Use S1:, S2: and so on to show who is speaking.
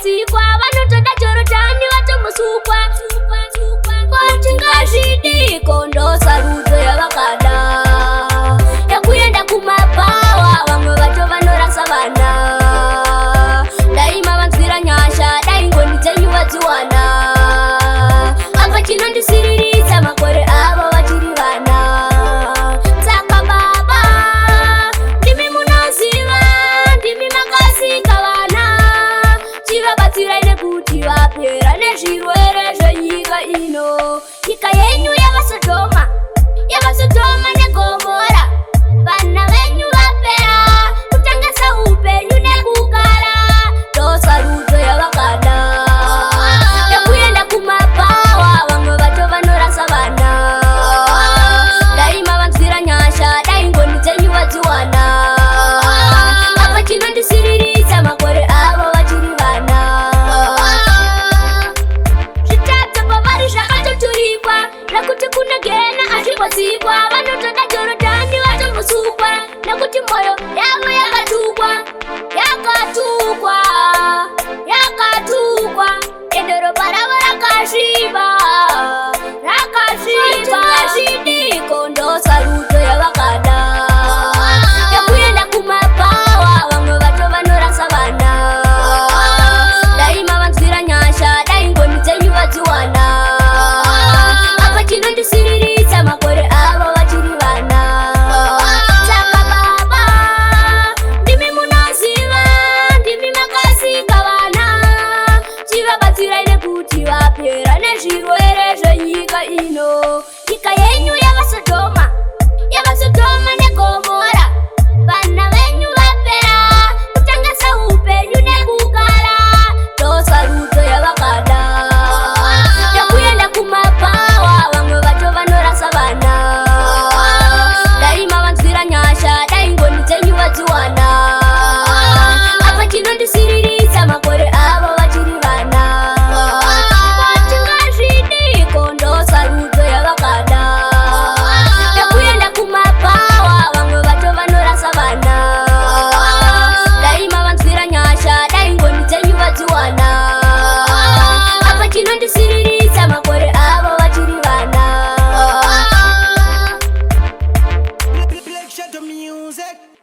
S1: vasikwa vanotoda jorodhani vatomusukwa kwachingazvidiko ndosarudzo yavakada yakuenda kumapawa vamwe vacho vanorasa vana dai mavanzwira nyasha dai ngoni dzenyu vadziwana apa chinondisiriritsa makore avo vachiri vana saka baba ndimi munoziva ndimi makasika vana chivabatsirai nekuti vapera nezvirwere zvenyika ino nyika yenyu yavasodhoma negomora vana venyu vapera kutangesa upenyu nekugara ndosarudzo yavakada yakuenda kumapawa vamwe vacho vanorasa vana dai mavanzwira nyasha dai ngoni dzenyu vadziwana apa chinondisiriritsa makore avo vachiri vana zvitadza pavari zvakatoturikwa nekuti kunogena azvigotsikwa vanotoda jorodhani vatomusukwa nekuti mwoyo yavo yakatukwa ende ropa ravo rakasviba zvidiko ndosarudzo yavakada yakuenda kumapawa vamwe vacho vanorasa vana dai mavanzwira nyasha dai ngoni dzenyu vadziwana apa chinondisiriritsa makore avo vachiri vana saka baba ndimi munoziva ndimi makasika vana chivabatsirai nekuti vapera nezvirwere zvenyika ino nyika yenyu yavasodhoma negomora vana venyu vapera kutangesa upenyu nekugara ndosarudzo yavakada yakuenda kumapawa vamwe vacho vanorasa vana dai mavanzwira nyasha dai ngoni dzenyu vadziwana apa chinondisiriritsa makore avo vachiri vana kwachingazvidiko ndosarudzo yavakada yakuenda kumapawa vamwe vacho vanorasa vana dai mavanzwira nyasha dai ngoni dzenyu vadziwana apa chinondisiriritsa makore avo vachiri vana.
S2: Music.